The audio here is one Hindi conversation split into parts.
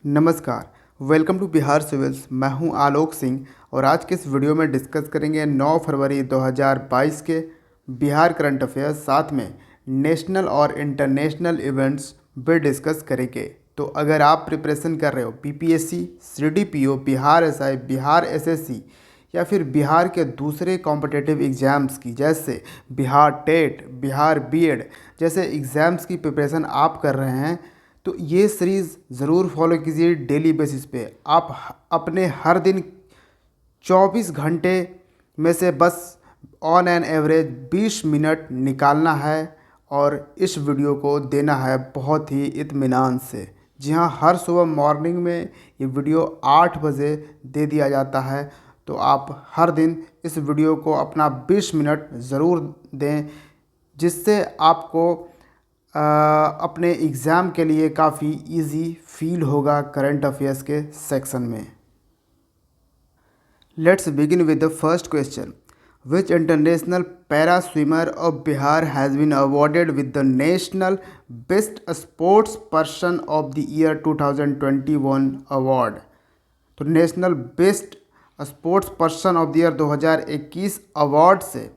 नमस्कार। Welcome to Bihar civils. मैं हूं आलोक सिंह और आज के इस वीडियो में डिस्कस करेंगे 9 फरवरी 2022 के बिहार करंट अफेयर्स, साथ में नेशनल और इंटरनेशनल इवेंट्स भी डिस्कस करेंगे। तो अगर आप प्रिपरेशन कर रहे हो PPSC, CDPO, Bihar SI, Bihar SSC या फिर बिहार के दूसरे कॉम्पिटिटिव एग्ज़ाम्स की, जैसे बिहार टेट, बिहार बीएड जैसे एग्ज़ाम्स की प्रिपरेशन आप कर रहे हैं, तो ये सीरीज़ ज़रूर फॉलो कीजिए डेली बेसिस पे। आप अपने हर दिन 24 घंटे में से बस ऑन एन एवरेज 20 मिनट निकालना है और इस वीडियो को देना है बहुत ही इत्मीनान से। जी हाँ, हर सुबह मॉर्निंग में ये वीडियो 8 बजे दे दिया जाता है, तो आप हर दिन इस वीडियो को अपना 20 मिनट ज़रूर दें, जिससे आपको अपने एग्ज़ाम के लिए काफ़ी इजी फील होगा करंट अफेयर्स के सेक्शन में। Let's begin with the first question. Which international para swimmer of Bihar has been awarded with the national best sports person of the year 2021 award. तो national best sports person of the year 2021 award से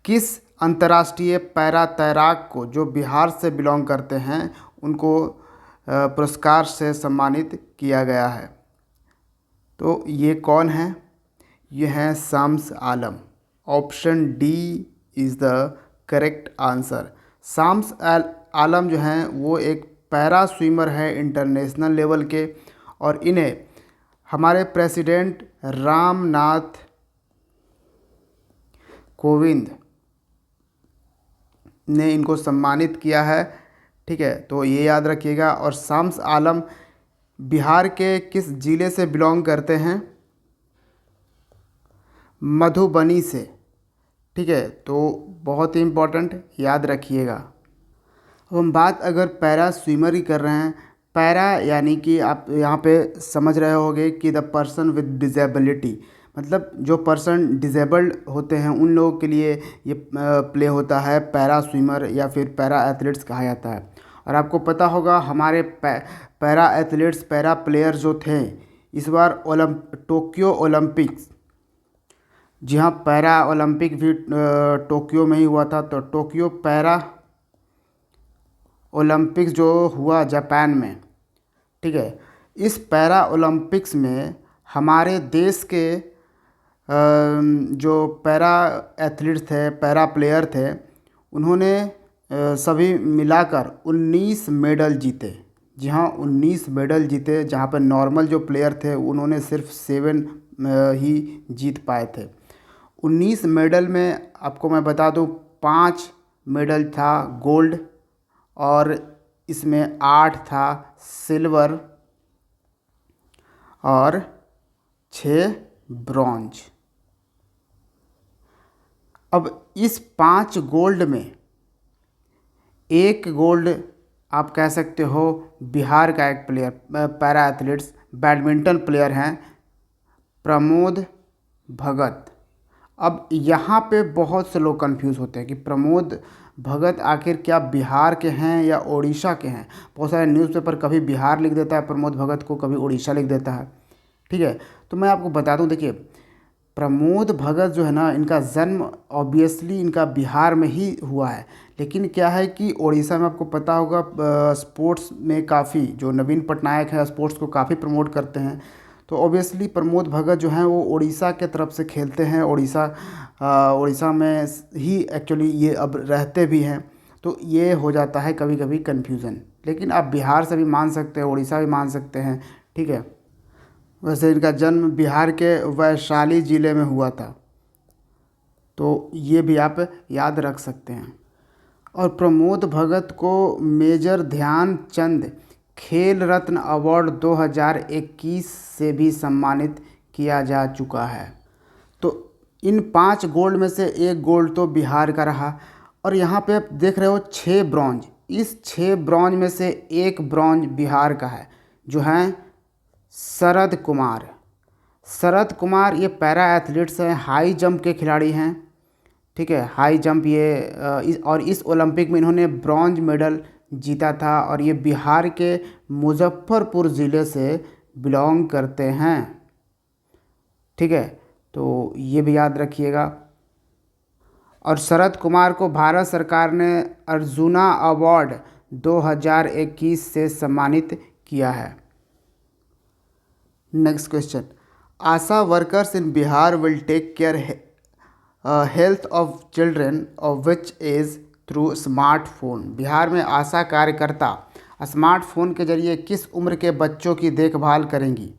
किस अंतर्राष्ट्रीय पैरा तैराक को, जो बिहार से बिलोंग करते हैं, उनको पुरस्कार से सम्मानित किया गया है? तो ये कौन है? ये हैं Shams Alam. Option D is the correct answer. Shams Alam जो हैं वो एक पैरा स्विमर है इंटरनेशनल लेवल के, और इन्हें हमारे प्रेसिडेंट रामनाथ कोविंद ने इनको सम्मानित किया है। ठीक है, तो ये याद रखिएगा। और शाम्स आलम बिहार के किस ज़िले से बिलोंग करते हैं? मधुबनी से। ठीक है, तो बहुत ही इम्पोर्टेंट, याद रखिएगा। अब हम बात अगर पैरा स्विमर की कर रहे हैं, पैरा यानी कि आप यहाँ पे समझ रहे होंगे कि द पर्सन विद डिजेबिलिटी, मतलब जो पर्सन डिजेबल्ड होते हैं उन लोगों के लिए ये प्ले होता है। पैरा स्विमर या फिर पैरा एथलीट्स कहा जाता है। और आपको पता होगा हमारे पैरा एथलीट्स, पैरा प्लेयर जो थे, इस बार टोक्यो ओलंपिक्स, जी हाँ, पैरा ओलंपिक भी टोक्यो में ही हुआ था। तो टोक्यो पैरा ओलंपिक्स जो हुआ जापान में, ठीक है, इस पैरा ओलंपिक्स में हमारे देश के जो पैरा एथलीट्स थे, पैरा प्लेयर थे, उन्होंने सभी मिलाकर 19 मेडल जीते। जी हाँ, 19 मेडल जीते, जहाँ पर नॉर्मल जो प्लेयर थे उन्होंने सिर्फ 7 ही जीत पाए थे। 19 मेडल में आपको मैं बता दूँ 5 मेडल था गोल्ड, और इसमें 8 था सिल्वर और 6 ब्रॉन्ज। अब इस 5 गोल्ड में एक गोल्ड आप कह सकते हो बिहार का एक player, para athletes badminton player हैं, प्रमोद भगत। अब यहाँ पे बहुत से लोग कंफ्यूज होते हैं कि प्रमोद भगत आखिर क्या बिहार के हैं या उड़ीसा के हैं। बहुत सारे न्यूज़पेपर कभी बिहार लिख देता है प्रमोद भगत को, कभी उड़ीसा लिख देता है। ठीक है, तो मैं आपको बता दूं, देखिए प्रमोद भगत जो है ना, इनका जन्म ऑब्वियसली इनका बिहार में ही हुआ है, लेकिन क्या है कि उड़ीसा में आपको पता होगा स्पोर्ट्स में काफ़ी, जो नवीन पटनायक है स्पोर्ट्स को काफ़ी प्रमोट करते हैं, तो ऑब्वियसली प्रमोद भगत जो हैं वो उड़ीसा के तरफ से खेलते हैं। उड़ीसा में ही एक्चुअली ये अब रहते भी हैं, तो ये हो जाता है कभी कभी कन्फ्यूज़न। लेकिन आप बिहार से भी मान सकते हैं, उड़ीसा भी मान सकते हैं। ठीक है, वैसे इनका जन्म बिहार के वैशाली ज़िले में हुआ था, तो ये भी आप याद रख सकते हैं। और प्रमोद भगत को मेजर ध्यानचंद खेल रत्न अवार्ड 2021 से भी सम्मानित किया जा चुका है। तो इन 5 गोल्ड में से एक गोल्ड तो बिहार का रहा, और यहाँ पे आप देख रहे हो 6 ब्रॉन्ज। इस 6 ब्रॉन्ज में से एक ब्रॉन्ज बिहार का है, जो हैं शरद कुमार। शरद कुमार ये पैरा एथलीट्स हैं, हाई जंप के खिलाड़ी हैं। ठीक है, हाई जंप ये और इस ओलंपिक में इन्होंने ब्रॉन्ज मेडल जीता था और ये बिहार के मुजफ्फरपुर ज़िले से बिलोंग करते हैं। ठीक है, तो ये भी याद रखिएगा। और शरद कुमार को भारत सरकार ने अर्जुना अवार्ड 2021 से सम्मानित किया है। Next question, ASHA workers in Bihar will take care health of children of which age through smartphone. Bihar में आशा कार्यकर्ता स्मार्टफोन के जरिए किस उम्र के बच्चों की देखभाल करेंगी?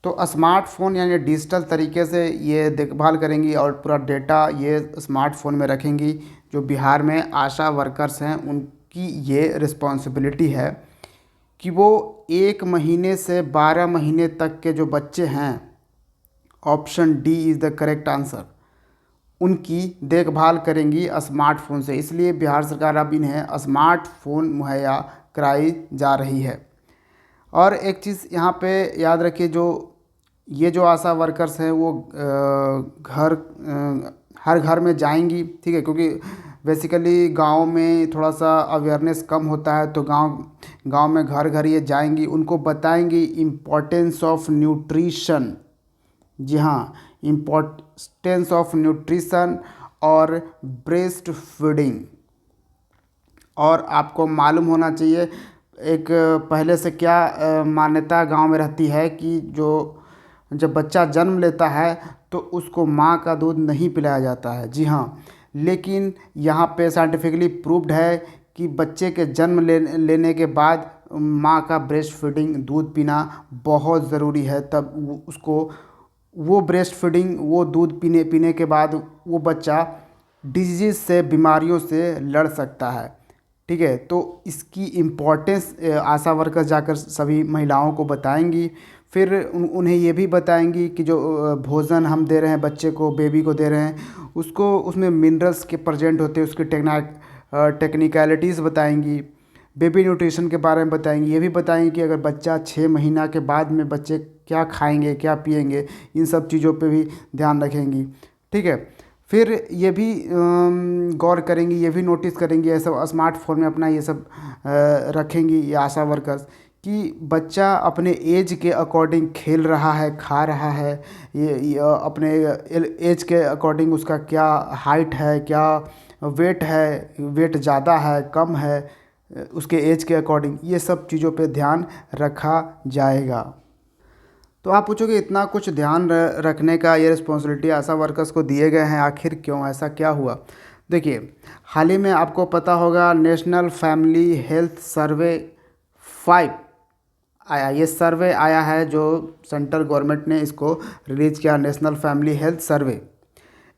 तो स्मार्टफ़ोन यानी डिजिटल तरीके से ये देखभाल करेंगी और पूरा डेटा ये स्मार्टफ़ोन में रखेंगी। जो बिहार में आशा वर्कर्स हैं उनकी ये रिस्पॉन्सिबिलिटी है कि वो 1 महीने से 12 महीने तक के जो बच्चे हैं, option D is the correct answer, उनकी देखभाल करेंगी स्मार्टफ़ोन से। इसलिए बिहार सरकार अब इन्हें स्मार्टफ़ोन मुहैया कराई जा रही है। और एक चीज़ यहाँ पे याद रखिए, ये जो आशा वर्कर्स हैं वो हर घर में जाएंगी। ठीक है, क्योंकि बेसिकली गांव में थोड़ा सा अवेयरनेस कम होता है, तो गांव में घर घर ये जाएंगी, उनको बताएंगी इम्पोर्टेंस ऑफ न्यूट्रिशन। जी हाँ, इम्पोर्टेंस ऑफ न्यूट्रिशन और ब्रेस्ट फीडिंग। और आपको मालूम होना चाहिए एक पहले से क्या मान्यता गांव में रहती है कि जब बच्चा जन्म लेता है तो उसको माँ का दूध नहीं पिलाया जाता है। जी हाँ, लेकिन यहाँ पे साइंटिफिकली प्रूव्ड है कि बच्चे के जन्म लेने के बाद माँ का ब्रेस्ट फीडिंग दूध पीना बहुत ज़रूरी है। तब उसको वो ब्रेस्ट फीडिंग वो दूध पीने के बाद वो बच्चा डिजीज़ से, बीमारियों से लड़ सकता है। ठीक है, तो इसकी इम्पोर्टेंस आशा वर्कर्स जाकर सभी महिलाओं को बताएंगी। फिर उन्हें ये भी बताएंगी कि जो भोजन हम दे रहे हैं बच्चे को, बेबी को दे रहे हैं, उसमें मिनरल्स के प्रेजेंट होते हैं, उसकी टेक्निकलिटीज़ बताएंगी। बेबी न्यूट्रिशन के बारे में बताएंगी। ये भी बताएंगी कि अगर बच्चा 6 महीना के बाद में बच्चे क्या खाएंगे, क्या पिएंगे, इन सब चीज़ों पे भी ध्यान रखेंगी। ठीक है, फिर ये भी गौर करेंगी, ये भी नोटिस करेंगी, ये सब स्मार्टफोन में अपना ये सब रखेंगी ये आशा वर्कर्स, कि बच्चा अपने एज के अकॉर्डिंग खेल रहा है, खा रहा है, ये अपने एज के अकॉर्डिंग उसका क्या हाइट है, क्या वेट है, वेट ज़्यादा है, कम है, उसके एज के अकॉर्डिंग ये सब चीज़ों पे ध्यान रखा जाएगा। तो आप पूछोगे इतना कुछ ध्यान रखने का ये रिस्पॉन्सिबिलिटी आशा वर्कर्स को दिए गए हैं, आखिर क्यों, ऐसा क्या हुआ? देखिए, हाल ही में आपको पता होगा नेशनल फैमिली हेल्थ सर्वे 5 आया। ये सर्वे आया है जो सेंट्रल गवर्नमेंट ने इसको रिलीज़ किया, नेशनल फैमिली हेल्थ सर्वे।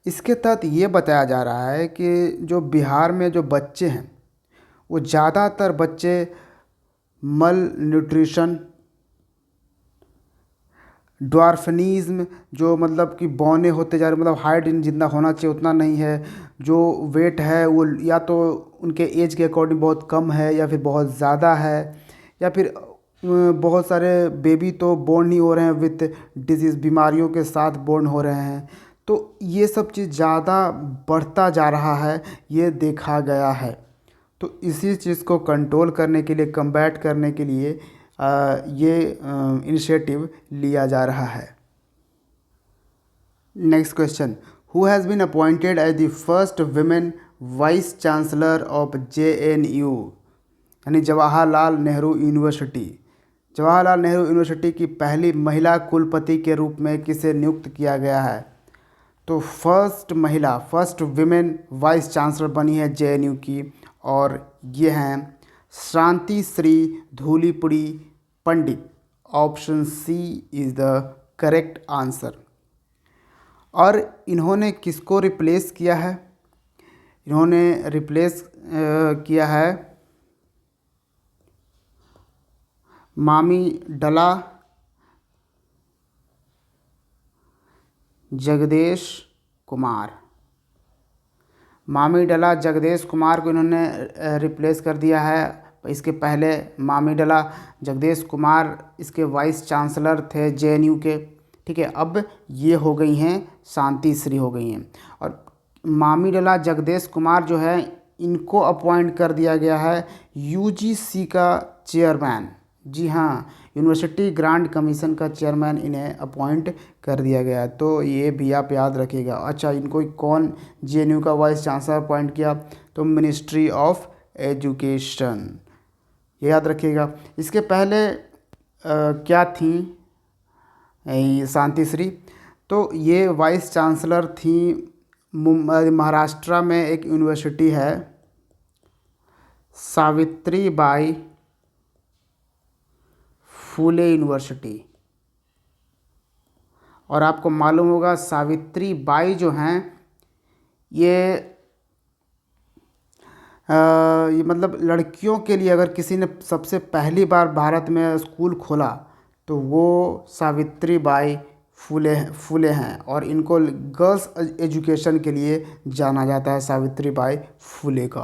इसके तहत ये बताया जा रहा है कि जो बिहार में जो बच्चे हैं वो ज़्यादातर बच्चे मल न्यूट्रिशन, ड्वार्फनिज्म, जो मतलब कि बौने होते जा रहे, मतलब हाइट जितना होना चाहिए उतना नहीं है, जो वेट है वो या तो उनके एज के अकॉर्डिंग बहुत कम है या फिर बहुत ज़्यादा है, या फिर बहुत सारे बेबी तो बोर्न ही हो रहे हैं विथ डिजीज़, बीमारियों के साथ बोर्न हो रहे हैं। तो ये सब चीज़ ज़्यादा बढ़ता जा रहा है, ये देखा गया है। तो इसी चीज़ को कंट्रोल करने के लिए, कम्बैट करने के लिए ये इनिशिएटिव लिया जा रहा है। Next question, who has been appointed as the first women vice chancellor of JNU यानी जवाहरलाल नेहरू यूनिवर्सिटी। जवाहरलाल नेहरू यूनिवर्सिटी की पहली महिला कुलपति के रूप में किसे नियुक्त किया गया है? तो फर्स्ट वुमेन वाइस चांसलर बनी है JNU की, और ये हैं Shanti Shri Dhulipudi Pandit. Option C is the correct answer. और इन्होंने किसको रिप्लेस किया है? इन्होंने रिप्लेस किया है मामिडला जगदेश कुमार। मामिडला जगदेश कुमार को इन्होंने रिप्लेस कर दिया है। इसके पहले मामिडला जगदेश कुमार इसके वाइस चांसलर थे JNU के। ठीक है, अब ये हो गई हैं शांति श्री हो गई हैं। और मामिडला जगदेश कुमार जो है इनको अपॉइंट कर दिया गया है यूजीसी का चेयरमैन। जी हाँ, यूनिवर्सिटी ग्रांट कमीशन का चेयरमैन इन्हें अपॉइंट कर दिया गया है, तो ये भी आप याद रखिएगा। अच्छा, इनको कौन जेएनयू का वाइस चांसलर अपॉइंट किया? तो मिनिस्ट्री ऑफ एजुकेशन, ये याद रखिएगा। इसके पहले क्या थी ये शांतिश्री? तो ये वाइस चांसलर थी महाराष्ट्र में एक यूनिवर्सिटी है सावित्रीबाई फुले यूनिवर्सिटी। और आपको मालूम होगा सावित्रीबाई जो हैं ये मतलब लड़कियों के लिए अगर किसी ने सबसे पहली बार भारत में स्कूल खोला तो वो सावित्रीबाई फुले हैं, और इनको गर्ल्स एजुकेशन के लिए जाना जाता है सावित्रीबाई फुले का।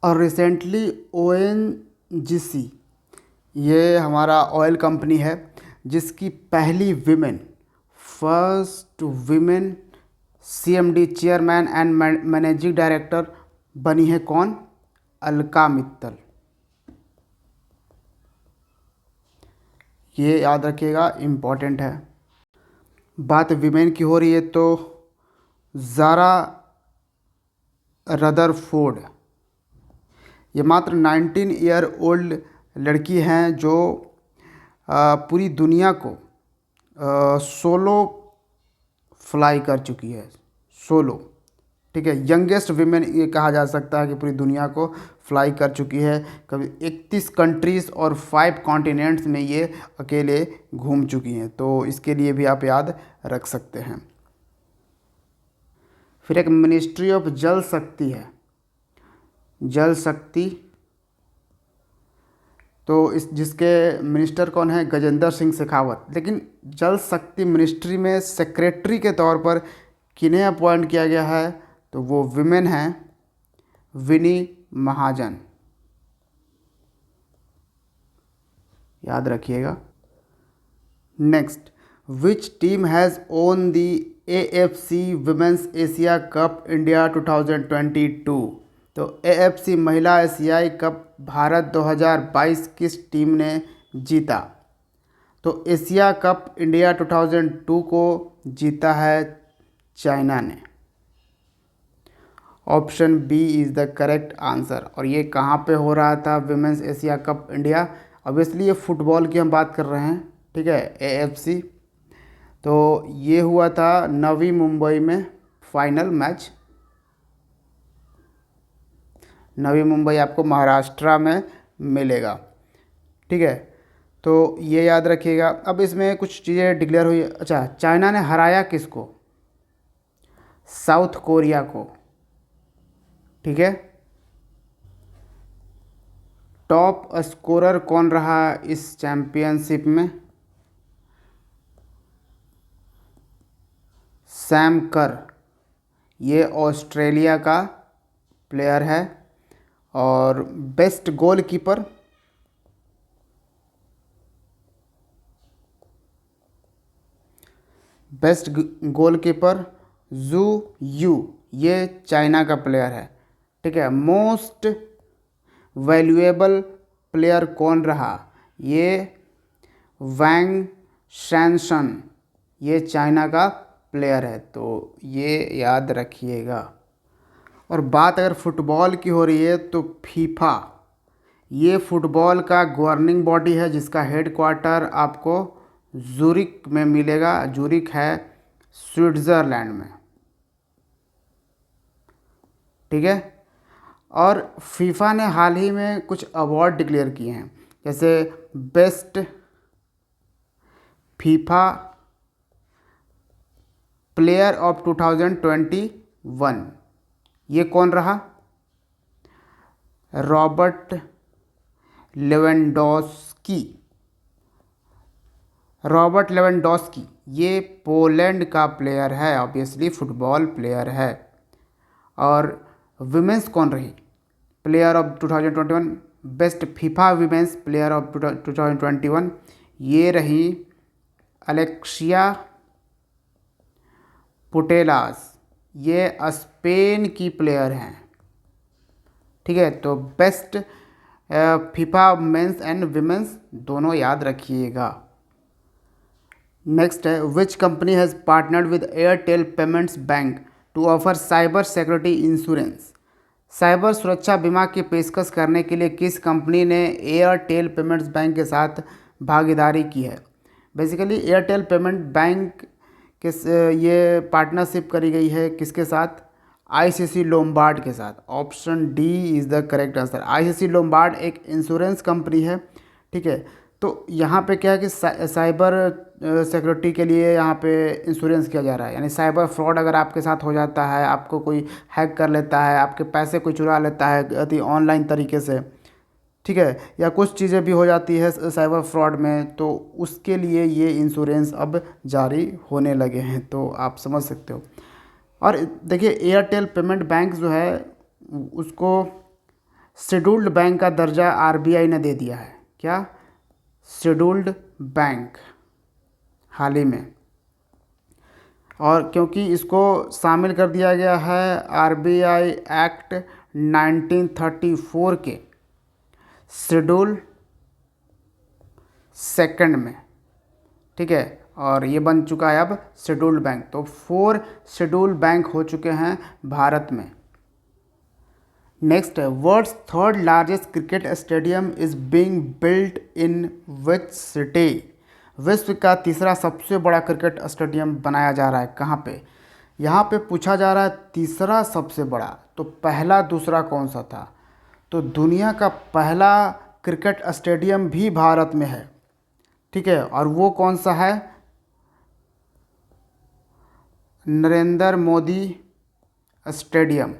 और रिसेंटली ओएनजीसी, ये हमारा ऑयल कंपनी है जिसकी पहली first women CMD chairman and managing director बनी है कौन? अलका मित्तल। ये याद रखिएगा, इम्पॉर्टेंट है। बात विमेन की हो रही है तो ज़ारा रदरफोर्ड, ये मात्र 19 ईयर ओल्ड लड़की हैं जो पूरी दुनिया को सोलो फ्लाई कर चुकी है, सोलो। ठीक है, यंगेस्ट विमेन ये कहा जा सकता है कि पूरी दुनिया को फ्लाई कर चुकी है। कभी 31 कंट्रीज़ और 5 कॉन्टिनेंट्स में ये अकेले घूम चुकी हैं, तो इसके लिए भी आप याद रख सकते हैं। फिर एक मिनिस्ट्री ऑफ जल शक्ति है, जल शक्ति, तो इस जिसके मिनिस्टर कौन है? गजेंद्र सिंह शेखावत। लेकिन जल शक्ति मिनिस्ट्री में सेक्रेटरी के तौर पर किन्हें अपॉइंट किया गया है? तो वो विमेन हैं विनी महाजन, याद रखिएगा। Next, which team has own the AFC women's Asia cup India 2022? तो AFC महिला एशियाई कप भारत 2022 किस टीम ने जीता? तो एशिया कप इंडिया 2002 को जीता है चाइना ने। Option B is the correct answer. और ये कहाँ पे हो रहा था women's Asia cup India? Obviously ये फुटबॉल की हम बात कर रहे हैं, ठीक है, AFC। तो ये हुआ था नवी मुंबई में फाइनल मैच। नवी मुंबई आपको महाराष्ट्र में मिलेगा, ठीक है, तो ये याद रखिएगा। अब इसमें कुछ चीज़ें डिक्लेयर हुई। अच्छा, चाइना ने हराया किसको? साउथ कोरिया को, ठीक है। टॉप स्कोरर कौन रहा इस चैम्पियनशिप में? सैम कर, ये ऑस्ट्रेलिया का प्लेयर है। और बेस्ट गोलकीपर, बेस्ट गोलकीपर जू यू, ये चाइना का प्लेयर है, ठीक है। मोस्ट वैल्यूएबल प्लेयर कौन रहा? ये वैंग शैनसन, ये चाइना का प्लेयर है, तो ये याद रखिएगा। और बात अगर फुटबॉल की हो रही है तो फीफा, ये फुटबॉल का गवर्निंग बॉडी है जिसका हेडक्वार्टर आपको जूरिक में मिलेगा। जूरिक है स्विट्ज़रलैंड में, ठीक है। और फीफा ने हाल ही में कुछ अवार्ड डिक्लेयर किए हैं, जैसे बेस्ट फीफा प्लेयर ऑफ 2021, ये कौन रहा? Robert Lewandowski. रॉबर्ट लेवेंडोस्की ये पोलैंड का प्लेयर है, ऑब्वियसली फुटबॉल प्लेयर है। और विमेंस कौन रही player of 2021? Best FIFA women's player of 2021, ये रही अलेक्सिया पुटेलास, ये स्पेन की प्लेयर हैं। ठीक है, तो best FIFA men's and women's दोनों याद रखिएगा। नेक्स्ट है, which company has partnered with Airtel payments bank to offer cyber security insurance. Cyber सुरक्षा बीमा की पेशकश करने के लिए किस कंपनी ने एयरटेल पेमेंट्स बैंक के साथ भागीदारी की है? बेसिकली एयरटेल पेमेंट बैंक के ये पार्टनरशिप करी गई है किसके साथ? आईसीसी लोम्बार्ड के साथ। Option D is the correct answer. ICC Lombard एक इंश्योरेंस कंपनी है। ठीक है, तो यहाँ पे क्या है कि साइबर सिक्योरिटी के लिए यहाँ पे इंश्योरेंस किया जा रहा है, यानी साइबर फ्रॉड अगर आपके साथ हो जाता है, आपको कोई हैक कर लेता है, आपके पैसे कोई चुरा लेता है अति ऑनलाइन तरीके से, ठीक है, या कुछ चीज़ें भी हो जाती है साइबर फ्रॉड में, तो उसके लिए ये इंश्योरेंस अब जारी होने लगे हैं, तो आप समझ सकते हो। और देखिए एयरटेल पेमेंट बैंक जो है उसको शेड्यूल्ड बैंक का दर्जा आरबीआई ने दे दिया है। क्या? शेड्यूल्ड बैंक हाल ही में, और क्योंकि इसको शामिल कर दिया गया है आरबीआई एक्ट 1934 के शेड्यूल सेकंड में। ठीक है, और ये बन चुका है अब शेड्यूल्ड बैंक। तो 4 शेड्यूल्ड बैंक हो चुके हैं भारत में। नेक्स्ट है, world's third largest cricket stadium is being built in which city. विश्व का तीसरा सबसे बड़ा क्रिकेट स्टेडियम बनाया जा रहा है कहाँ पे? यहाँ पे पूछा जा रहा है तीसरा सबसे बड़ा, तो पहला दूसरा कौन सा था? तो दुनिया का पहला क्रिकेट स्टेडियम भी भारत में है। ठीक है, और वो कौन सा है? नरेंद्र मोदी स्टेडियम।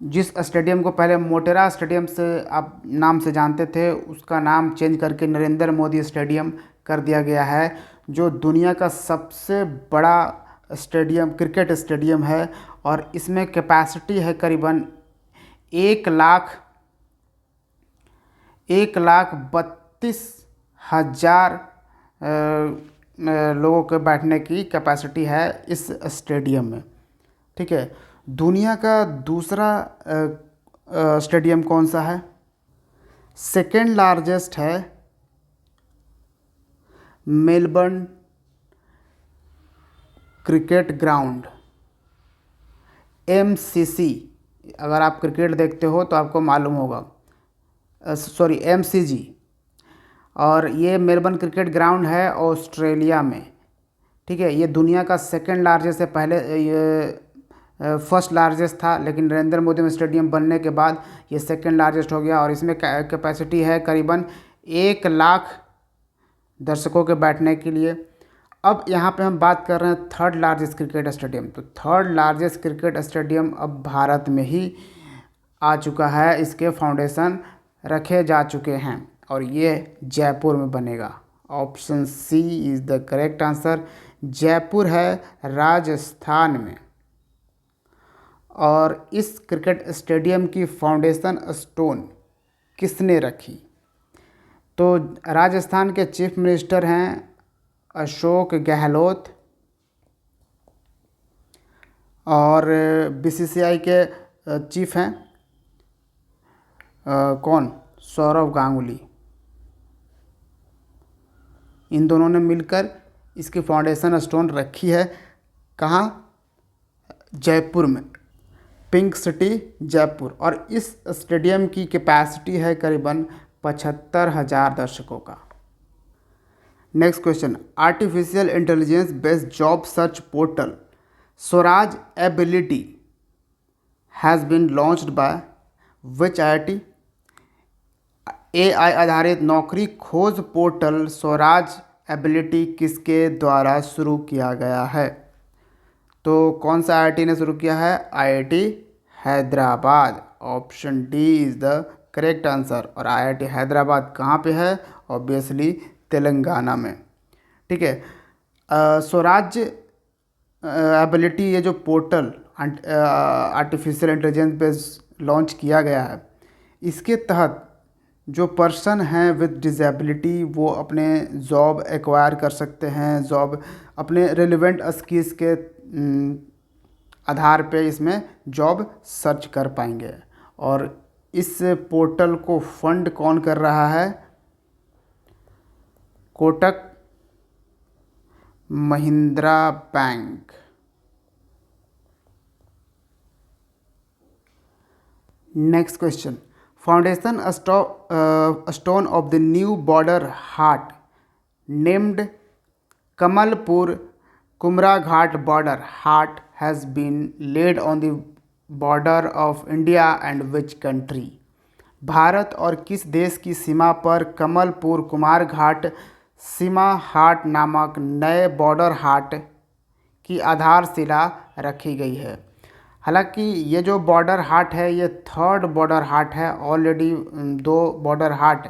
जिस स्टेडियम को पहले मोटेरा स्टेडियम से आप नाम से जानते थे, उसका नाम चेंज करके नरेंद्र मोदी स्टेडियम कर दिया गया है, जो दुनिया का सबसे बड़ा स्टेडियम क्रिकेट स्टेडियम है। और इसमें कैपेसिटी है करीबन 1,32,000 लोगों के बैठने की कैपेसिटी है इस स्टेडियम में। ठीक है, दुनिया का दूसरा स्टेडियम कौन सा है? सेकेंड लार्जेस्ट है मेलबर्न क्रिकेट ग्राउंड, एमसीसी। अगर आप क्रिकेट देखते हो तो आपको मालूम होगा, सॉरी एमसीजी। और ये मेलबर्न क्रिकेट ग्राउंड है ऑस्ट्रेलिया में। ठीक है, ये दुनिया का सेकेंड लार्जेस्ट है। पहले ये फर्स्ट लार्जेस्ट था, लेकिन नरेंद्र मोदी स्टेडियम बनने के बाद ये सेकेंड लार्जेस्ट हो गया, और इसमें कैपेसिटी है करीबन 1,00,000 दर्शकों के बैठने के लिए। अब यहाँ पे हम बात कर रहे हैं थर्ड लार्जेस्ट क्रिकेट स्टेडियम। तो थर्ड लार्जेस्ट क्रिकेट स्टेडियम अब भारत में ही आ चुका है, इसके फाउंडेशन रखे जा चुके हैं, और ये जयपुर में बनेगा। Option C is the correct answer. Jaipur है राजस्थान में, और इस क्रिकेट स्टेडियम की फाउंडेशन स्टोन किसने रखी? तो राजस्थान के चीफ मिनिस्टर हैं अशोक गहलोत, और बीसीसीआई के चीफ हैं कौन? सौरव गांगुली। इन दोनों ने मिलकर इसकी फाउंडेशन स्टोन रखी है। कहाँ? जयपुर में, पिंक सिटी जयपुर। और इस स्टेडियम की कैपेसिटी है करीबन 75,000 दर्शकों का। Next question, artificial intelligence based job search portal Swaraj ability has been launched by which IIT. AI आधारित नौकरी खोज पोर्टल स्वराज एबिलिटी किसके द्वारा शुरू किया गया है? तो कौन सा आईआईटी ने शुरू किया है? IIT Hyderabad. Option D is the correct answer. और आईआईटी हैदराबाद कहाँ पे है? ऑब्वियसली तेलंगाना में। ठीक है, स्वराज एबिलिटी ये जो पोर्टल आर्टिफिशियल इंटेलिजेंस पे लॉन्च किया गया है, इसके तहत जो पर्सन हैं विद डिसेबिलिटी वो अपने जॉब एक्वायर कर सकते हैं, जॉब अपने रेलिवेंट स्किल्स के आधार पे इसमें जॉब सर्च कर पाएंगे। और इस पोर्टल को फंड कौन कर रहा है? Kotak Mahindra bank. Next question, foundation stone of the new border haat named Kamalpur Kumra Ghat border haat has been laid on the border of India and which country? Bharat और किस देश की सीमा पर कमलपुर कुमार घाट सीमा हाट नामक नए बॉर्डर हाट की आधारशिला रखी गई है? हालांकि ये जो बॉर्डर हाट है ये थर्ड बॉर्डर हाट है। ऑलरेडी 2 बॉर्डर हाट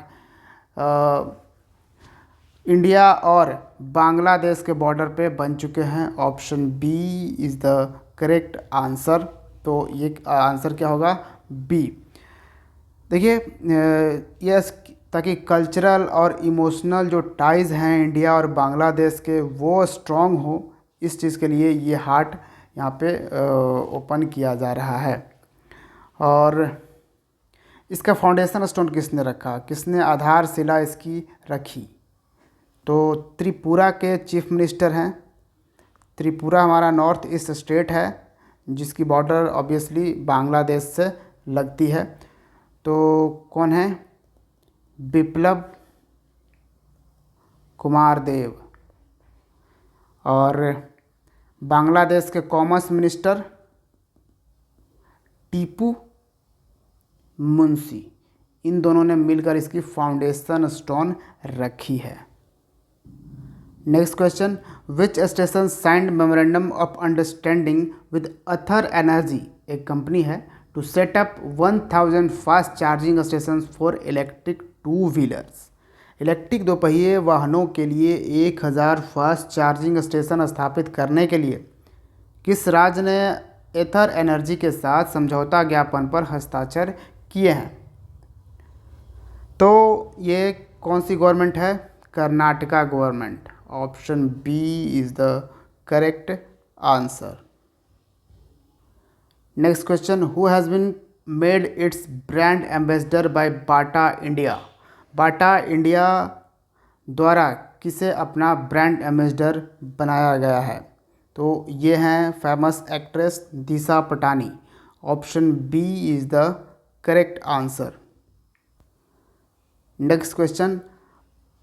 इंडिया और बांग्लादेश के बॉर्डर पे बन चुके हैं। Option B is the correct answer. तो ये आंसर क्या होगा? बी। देखिए ये ताकि कल्चरल और इमोशनल जो टाइज़ हैं इंडिया और बांग्लादेश के वो स्ट्रॉन्ग हो, इस चीज़ के लिए ये हाट यहाँ पे ओपन किया जा रहा है। और इसका फाउंडेशन स्टोन किसने रखा, किसने आधारशिला इसकी रखी? तो त्रिपुरा के चीफ मिनिस्टर हैं। त्रिपुरा हमारा नॉर्थ ईस्ट स्टेट है जिसकी बॉर्डर ऑब्वियसली बांग्लादेश से लगती है। तो कौन है? बिप्लब कुमार देव। और बांग्लादेश के कॉमर्स मिनिस्टर टीपू मुंशी। इन दोनों ने मिलकर इसकी फाउंडेशन स्टोन रखी है। Next question, which station signed memorandum of understanding with Ather energy, एक कंपनी है, to set up 1000 fast charging station for electric 2 wheelers? Electric दोपहिए वाहनों के लिए 1000 फास्ट चार्जिंग स्टेशन स्थापित करने के लिए किस राज्य ने एथर एनर्जी के साथ समझौता ज्ञापन पर हस्ताक्षर किए हैं? तो ये कौन सी गवर्नमेंट है? Karnataka government. Option B is the correct answer. Next question, who has been made its brand ambassador by Bata India? Bata India द्वारा किसे अपना ब्रांड एम्बेसडर बनाया गया है? तो ये हैं famous actress Disha Patani. Option B is the correct answer. Next question,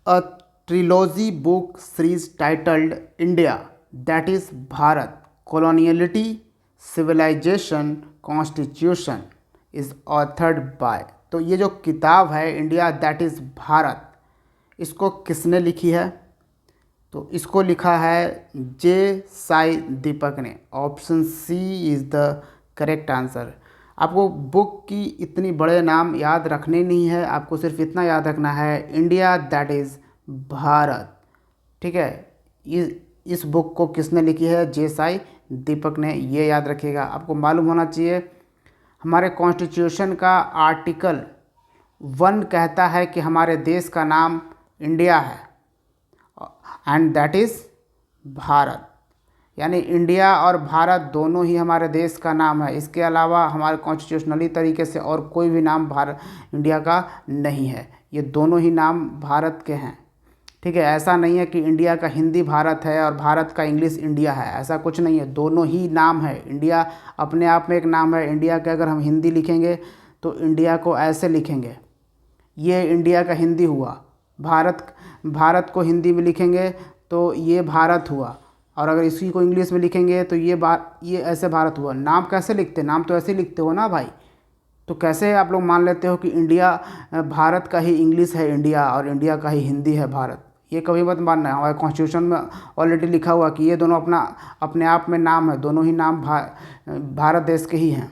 a trilogy book series titled India that is Bharat coloniality civilisation constitution is authored by. तो ये जो किताब है इंडिया दैट इज़ भारत, इसको किसने लिखी है? तो इसको लिखा है जे साई दीपक ने। Option C is the correct answer. आपको बुक की इतनी बड़े नाम याद रखने नहीं है, आपको सिर्फ इतना याद रखना है इंडिया दैट इज़ भारत। ठीक है, इस बुक को किसने लिखी है? जे साई दीपक ने, ये याद रखिएगा। आपको मालूम होना चाहिए हमारे कॉन्स्टिट्यूशन का आर्टिकल 1 कहता है कि हमारे देश का नाम इंडिया है एंड दैट इज़ भारत, यानी इंडिया और भारत दोनों ही हमारे देश का नाम है। इसके अलावा हमारे कॉन्स्टिट्यूशनली तरीके से और कोई भी नाम भारत इंडिया का नहीं है, ये दोनों ही नाम भारत के हैं। ठीक है, ऐसा नहीं है कि इंडिया का हिंदी भारत है और भारत का इंग्लिश इंडिया है, ऐसा कुछ नहीं है, दोनों ही नाम है। इंडिया अपने आप में एक नाम है। इंडिया के अगर हम हिंदी लिखेंगे तो इंडिया को ऐसे लिखेंगे, ये इंडिया का हिंदी हुआ। भारत को हिंदी में लिखेंगे तो ये भारत हुआ, और अगर इसी को इंग्लिश में लिखेंगे तो ये ऐसे भारत हुआ। नाम कैसे लिखते? नाम तो ऐसे लिखते हो ना भाई। तो कैसे आप लोग मान लेते हो कि इंडिया भारत का ही इंग्लिश है इंडिया और इंडिया का ही हिंदी है भारत? ये कभी मत मानना है। हमारे कॉन्स्टिट्यूशन में ऑलरेडी लिखा हुआ कि ये दोनों अपने आप में नाम है, दोनों ही नाम भारत देश के ही हैं।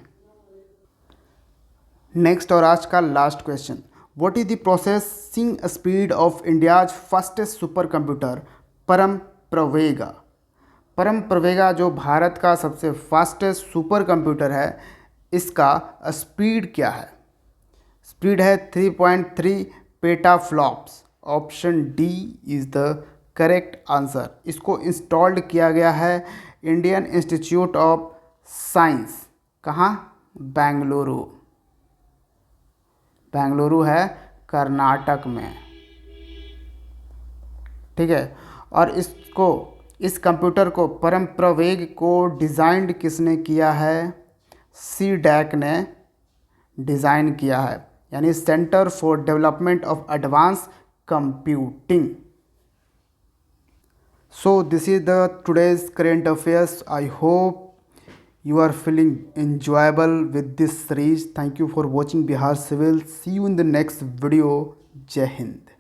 नेक्स्ट और आज का last question, what is the processing speed of India's fastest super computer Param Pravega? परम प्रवेगा जो भारत का सबसे फास्टेस्ट सुपर कंप्यूटर है, इसका स्पीड क्या है? स्पीड है 3.3 petaflops. Option D is the correct answer. इसको इंस्टॉल्ड किया गया है इंडियन इंस्टीट्यूट ऑफ साइंस कहाँ? बेंगलुरु। बेंगलुरु है कर्नाटक में, ठीक है। और इस कंप्यूटर को परम प्रवेग को डिज़ाइन किसने किया है? CDAC ने डिज़ाइन किया है, यानी centre for development of advance computing. So this is the today's current affairs. I hope you are feeling enjoyable with this series. Thank you for watching Bihar Civil. See you in the next video. Jai Hind.